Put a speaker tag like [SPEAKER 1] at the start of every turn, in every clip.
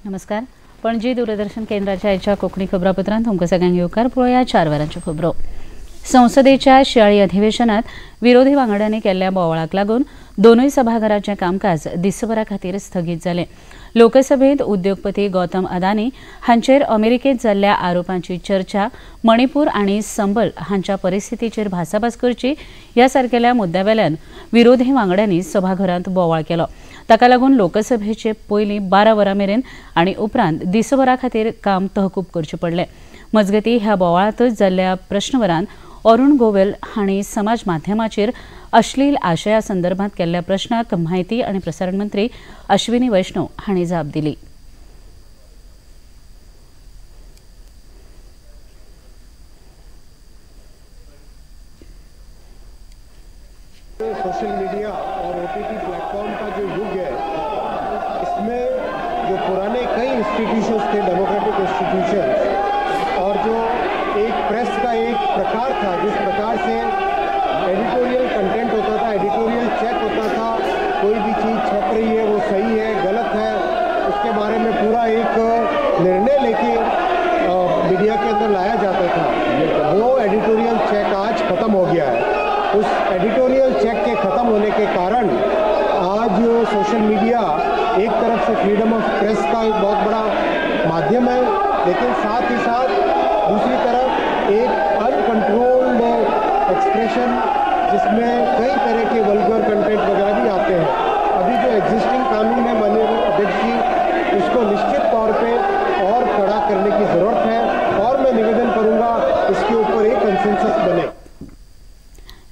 [SPEAKER 1] नमस्कार. पणजी दूरदर्शन केंद्राच्या आयच्या कोंकणी खबरापत्रांत तुमकां सगळ्यांक येवकार. पळोवया 4 वरांच्यो खबरो. संसदेच्या शियाळी अधिवेशनात विरोधी वांगड्यांनी केल्ल्या बोवाळाक लागून दोनूय सभाघरांचें कामकाज दिसभरा खातीर स्थगीत जालें. लोकसभेत उद्योगपती गौतम अदानी हांचेर अमेरिकेत जाल्ल्या आरोपांची चर्चा, मणिपूर आनी संबल हांच्या परिस्थितीचेर भासाभास करची ह्या सारकेल्या मुद्द्यावेल्यान विरोधी वांगड्यांनी सभाघरांत बोवाळ केलो. ताका लागून लोकसभेचे पयलीं 12 वरां मेरेन आनी उपरांत दिसभरा खातीर काम तहकूब करचें पडलें. मजगतीं ह्या बोवाळांतच जाल्ल्या प्रश्नवरांत अरुण गोवेल हांणी समाज माध्यमाचेर अश्लील आशया संदर्भात केल्ल्या प्रश्नाक म्हायती आनी प्रसारण मंत्री अश्विनी वैष्णव हांणी जाप दिली.
[SPEAKER 2] सोशल मीडिया और ओटीटी प्लेटफॉर्म का जो युग है, इसमें जो पुराने कई इंस्टीट्यूशंस थे, डेमोक्रेटिक इंस्टीट्यूशंस, और जो एक प्रेस का एक प्रकार था जिस प्रकार से एडिटोरियल कंटेंट होता था, एडिटोरियल चेक होता था, कोई भी चीज़ छप रही है वो सही है गलत है उसके बारे में पूरा एक निर्णय लेके मीडिया के अंदर लाया जाता था, वो एडिटोरियल चेक आज ख़त्म हो गया है. उस एडिटोरियल चेक के ख़त्म होने के कारण आज सोशल मीडिया एक तरफ से फ्रीडम ऑफ प्रेस का एक बहुत बड़ा माध्यम है, लेकिन साथ ही साथ दूसरी तरफ एक अनकंट्रोल्ड एक्सप्रेशन जिसमें कई तरह के वल्गर कंटेंट वगैरह भी आते हैं. अभी जो एग्जिस्टिंग कानून है माननीय अध्यक्ष जी, उसको निश्चित तौर पे और कड़ा करने की ज़रूरत है और मैं निवेदन करूँगा इसके ऊपर एक कंसेंसस बने.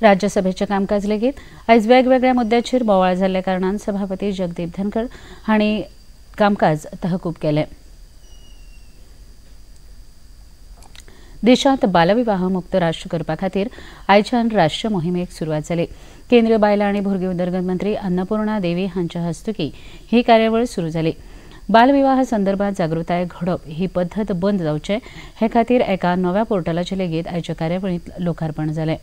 [SPEAKER 1] राज्यसभेचे कामकाज लेगीत आयज वेगवेगळ्या मुद्द्याचेर बोवाळ जाल्ल्या कारणान सभापती जगदीप धनखड हांणी कामकाज तहकूब केलें. देशांत बालविवाह मुक्त राष्ट्र करपा खातीर आयच्यान राष्ट्रीय मोहिमेक सुरवात जाली. केंद्रीय बायलां आनी भुरगीं उदरगत मंत्री अन्नपूर्णा देवी हांच्या हस्तुकीं ही कार्यावळ सुरू जाली. बालविवाह संदर्भात जागृताय घडोवप ही पद्दत बंद जावचे हे खातीर एका नव्या पोर्टलाचें लेगीत आयच्या कार्यावळींत लोकार्पण जालें.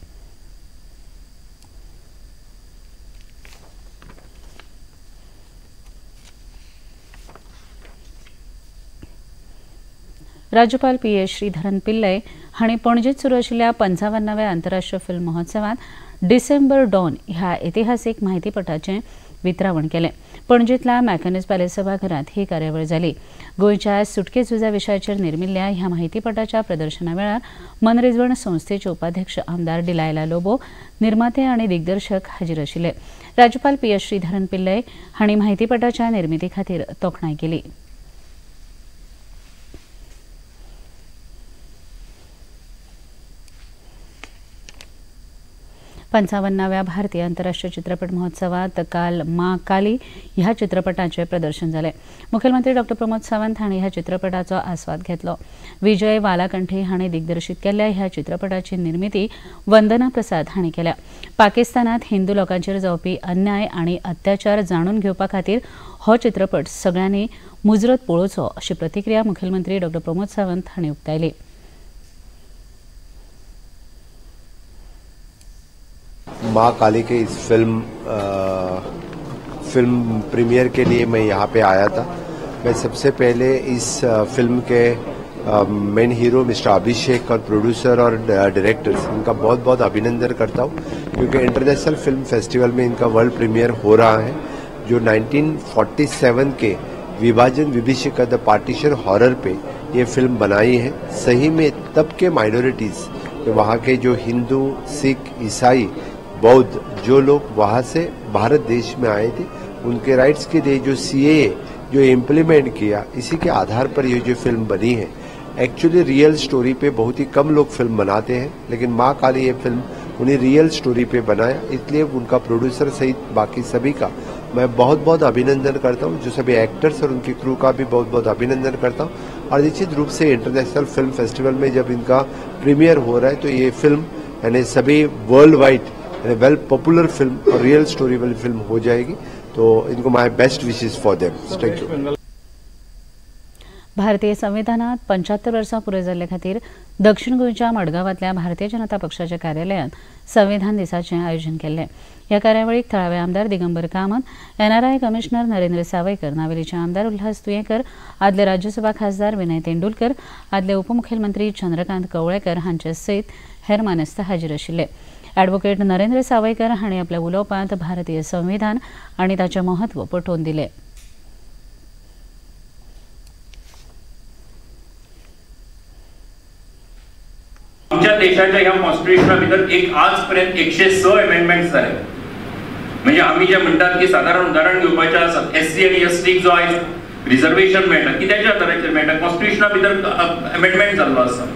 [SPEAKER 1] राज्यपाल पी.एस. श्रीधरन पिल्लय हांणी पणजेंत सुरू आशिल्ल्या 55व्या आंतरराष्ट्रीय फिल्म महोत्सवांत डिसेंबर डॉन ह्या इतिहासीक म्हायतीपटाचें वितरावण केलें. पणजेंतल्या मॅकॅनिज पॅलेस सभाघरांत ही कार्यावळ जाली. गोंयच्या सुटके झुजा विशयाचेर निर्मिल्ल्या ह्या म्हायतीपटाच्या प्रदर्शना वेळार मनरिजवण संस्थेचे उपाध्यक्ष आमदार डिलायला लोबो, निर्माते आनी दिग्दर्शक हाजीर आशिल्ले. राज्यपाल पी.एस. श्रीधरन पिल्लय हांणी म्हायतीपटाच्या निर्मिती खातीर तोखणाय केली. पंचावन्नाव्या भारतीय आंतरराष्ट्रीय चित्रपट महोत्सवात काल मां काली ह्या चित्रपटाचें प्रदर्शन जालें. मुखेलमंत्री डॉ. प्रमोद सावंत हांणी ह्या चित्रपटाचो आस्वाद घेतलो. विजय वालाकंठे हांणी दिग्दर्शीत केल्ल्या ह्या चित्रपटाची निर्मिती वंदना प्रसाद हांणी केल्या. पाकिस्तानात हिंदू लोकांचेर जावपी अन्याय आनी अत्याचार जाणून घेवपा खातीर हो चित्रपट सगळ्यांनी मुजरत पळोवचो अशी प्रतिक्रिया मुखेलमंत्री डॉ. प्रमोद सावंत हांणी उक्तायली.
[SPEAKER 3] माँ काली के इस फिल्म प्रीमियर के लिए मैं यहाँ पे आया था. मैं सबसे पहले इस फिल्म के मेन हीरो मिस्टर अभिषेक और प्रोड्यूसर और डायरेक्टर्स इनका बहुत बहुत अभिनंदन करता हूँ, क्योंकि इंटरनेशनल फिल्म फेस्टिवल में इनका वर्ल्ड प्रीमियर हो रहा है. जो 1947 के विभाजन विभीषिका द पार्टीशन हॉरर पे ये फिल्म बनाई है. सही में तब के माइनॉरिटीज, वहाँ के जो हिंदू, सिख, ईसाई, बौद्ध जो लोग वहाँ से भारत देश में आए थे, उनके राइट्स के लिए जो सीएए जो इम्प्लीमेंट किया, इसी के आधार पर ये जो फिल्म बनी है. एक्चुअली रियल स्टोरी पे बहुत ही कम लोग फिल्म बनाते हैं, लेकिन माँ काली ये फिल्म उन्हें रियल स्टोरी पे बनाया, इसलिए उनका प्रोड्यूसर सहित बाकी सभी का मैं बहुत बहुत अभिनंदन करता हूँ. जो सभी एक्टर्स और उनकी क्रू का भी बहुत बहुत अभिनंदन करता हूँ. और निश्चित रूप से इंटरनेशनल फिल्म फेस्टिवल में जब इनका प्रीमियर हो रहा है, तो ये फिल्म यानी सभी world wide well popular film और रियल स्टोरी वाली फिल्म हो जाएगी. तो इनको my best wishes for them. Thank you.
[SPEAKER 1] भारतीय संविधानात 75 वर्सां पुराय जाल्ले खातीर दक्षिण गोंयच्या मडगांवांतल्या भारतीय जनता पक्षाच्या कार्यालयांत संविधान दिसाचें आयोजन केल्लें। ह्या कार्यावळीक थळावे आमदार दिगंबर कामत, NRI कमिशनर नरेंद्र सावयकर, नावेलीचे आमदार उल्हास तुयेकर, आदले राज्यसभा खासदार विनय तेंडुलकर, आदले उपमुख्यमंत्री चंद्रकांत कवळेकर हांचे सयत हेर मानेस्त हाजीर आशिल्ले। ॲडव्होकेट नरेंद्र सावयकर हांणी आपल्या उलोवपांत भारतीय संविधान आनी ताचें महत्व पटोवन दिलें।
[SPEAKER 4] आमच्या देशाच्या ह्या कॉन्स्टिट्यूशना भितर एक आजपर्यंत 106 अमेंडमेंट्स जाले। म्हणजे आम्ही जे म्हणतात की साधारण उदाहरण घेवपाचें आसा, SC आनी ST जो आयज रिजर्वेशन मेळटा कित्याच्या आदाराचेर मेळटा, कॉन्स्टिट्यूशना भितर अमेंडमेंट जाल्लो आसा।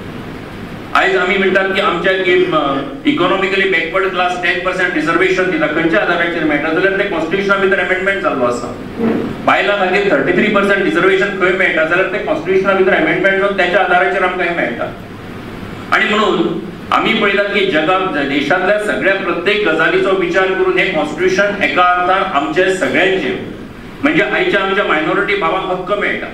[SPEAKER 4] आयज आमी म्हणटात की आमच्या इकॉनॉमिकली बॅकवर्ड क्लास 10% रिजर्वेशन दिता, खंयच्या आदाराचेर मेळटा जाल्यार ते कॉन्स्टिट्यूशना भितर अमेंडमेंट जाल्लो आसा। बायलां खातीर 33% रिजर्वेशन खंय मेळटा जाल्यार ते कॉन्स्टिट्यूशना भितर अमेंडमेंट जावन त्याच्या आदाराचेर आमकां हें मेळटा। आणि म्हणून आम्ही पळयतात की जगात देशातल्या सगळ्या प्रत्येक गजालीचो विचार करून हे कॉन्स्टिट्यूशन एका अर्थान आमचे सगळ्यांचे म्हणजे आयच्या आमच्या मायनॉरिटी भावांक हक्क मेळटा,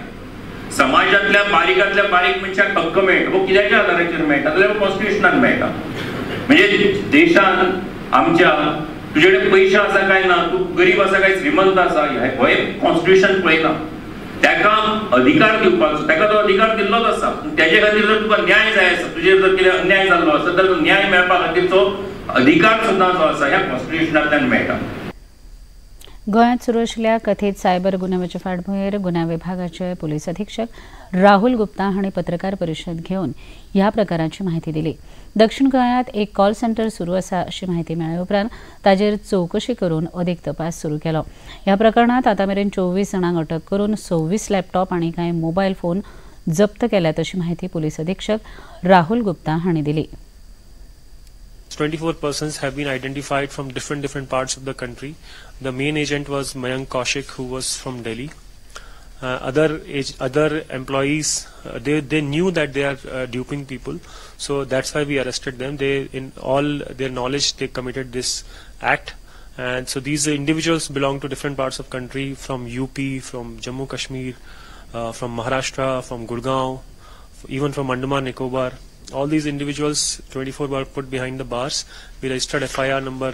[SPEAKER 4] समाजातल्या बारीकातल्या बारीक मनशाक हक्क मेळटा, वो कित्याच्या आदाराचेर मेळटा जाल्यार कॉन्स्टिट्यूशनान मेळटा। म्हणजे देशान आमच्या तुजे कडेन पयशे आसा काय ना, तू गरीब आसा काय श्रीमंत आसा, हे कॉन्स्टिट्यूशन पळयना। त्याका अधिकार दिवपाचो, त्याका तो अधिकार दिल्लोच आसा। त्याचे खातीर जर तुका न्याय जाय आसा, तुजेर जर कितें अन्याय जाल्लो आसा जाल्यार तो न्याय मेळपा खातीरचो अधिकार सुद्दां जो आसा ह्या कॉन्स्टिट्यूशनांतल्यान मेळटा।
[SPEAKER 1] गोंयांत सुरू आशिल्ल्या कथीत सायबर गुन्यांवाचे फाटभुंयेर गुन्यांव विभागाचे पुलीस अधीक्षक राहुल गुप्ता हांणी पत्रकार परिशद घेवन ह्या प्रकाराची माहिती दिली। दक्षिण गोंयांत एक कॉल सेंटर सुरू आसा अशी माहिती मेळ्ळे उपरांत ताचेर चवकशी करून अदीक तपास सुरू केलो। ह्या प्रकरणात आतामेरेन 24 जाणांक अटक करून 26 लॅपटॉप आनी कांय मोबायल फोन जप्त केल्यात अशी माहिती पुलीस अधीक्षक राहुल गुप्ता हांणी दिली।
[SPEAKER 5] 24 persons have been identified from different parts of the country. The main agent was Mayank Kaushik, who was from Delhi. Other employees, they knew that they are duping people, so that's why we arrested them. They, in all their knowledge, they committed this act. And so these individuals belong to different parts of country, from UP, from Jammu Kashmir, from Maharashtra, from Gurgaon, even from Andaman Nicobar. All these individuals, 24 were put behind the bars. We registered FIR number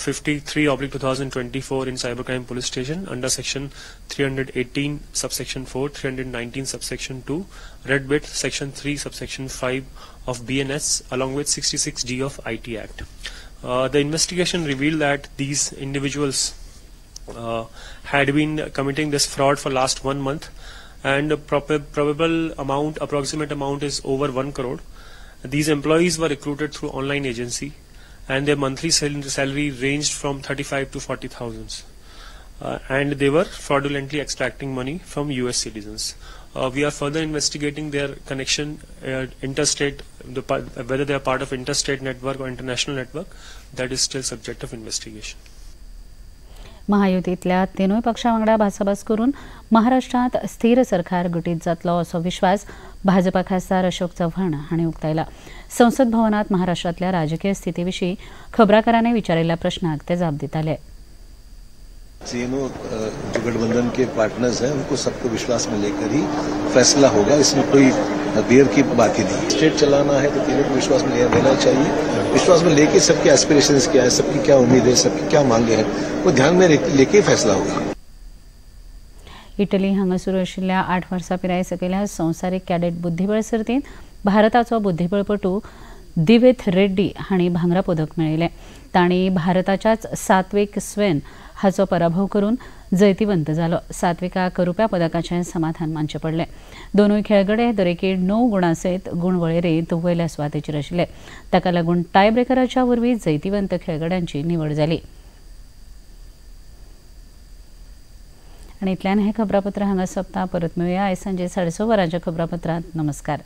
[SPEAKER 5] 53/2024 in Cybercrime Police Station under section 318 subsection 4, 319 subsection 2, red bit section 3 subsection 5 of BNS along with 66D of IT Act. The investigation revealed that these individuals had been committing this fraud for last 1 month. And the approximate amount is over 1 crore. These employees were recruited through online agency, and their monthly salary ranged from 35 to 40,000. And they were fraudulently extracting money from US citizens. We are further investigating their connection, interstate, whether they are part of interstate network or international network. That is still subject of investigation.
[SPEAKER 1] महायुतीतल्या तिनूय पक्षां वांगडा भासाभास करून महाराष्ट्रांत स्थिर सरकार गठीत जातलो असो विश्वास भाजपा खासदार अशोक चव्हाण हांणी उक्तायला। संसद भवनात महाराष्ट्रातल्या राजकीय स्थितीविशीं खबराकारांनी विचारिल्ल्या प्रश्नाक ते जाप दिताले।
[SPEAKER 6] तीनों जो गठबंधन के पार्टनर्स हैं उनको सबको विश्वास में लेकर ही फैसला होगा, इसमें कोई देर की बात ही नहीं। स्टेट चलाना है तो तीनों को विश्वास में लेना चाहिए, विश्वास में लेके सबके एस्पिरेशंस क्या है, सबकी क्या उम्मीद है, सबकी क्या मांगे हैं, वो ध्यान में लेके फैसला होगा।
[SPEAKER 1] इटली हांगा सुरू आशिल्ल्या 8 वर्सां पिराये सकयल्या संवसारीक कॅडेट बुद्धीबळ सर्तींत भारताचो बुद्धीबळपटू दिवेथ रेड्डी हांणी भांगरा पदक मेळयलें। तांणी भारताच्याच सात्विक स्वेन हाचो पराभव करून जैतिवंत जालो। सात्विकाक रुप्या पदकाचें समाधान मानचें पडलें। दोनूय खेळगडे दरेकी 9 गुणां सयत गुण वळेरेंत वयल्या सुवातेचेर आशिल्ले। ताका लागून टाय ब्रेकराच्या वरवीं जैतिवंत खेळगड्यांची निवड जाली। आनी इतल्यान हें खबरापत्र हांगा सोंपता। परत मेळुया आयज सांजे 6:30 वरांच्या खबरापत्रांत। नमस्कार।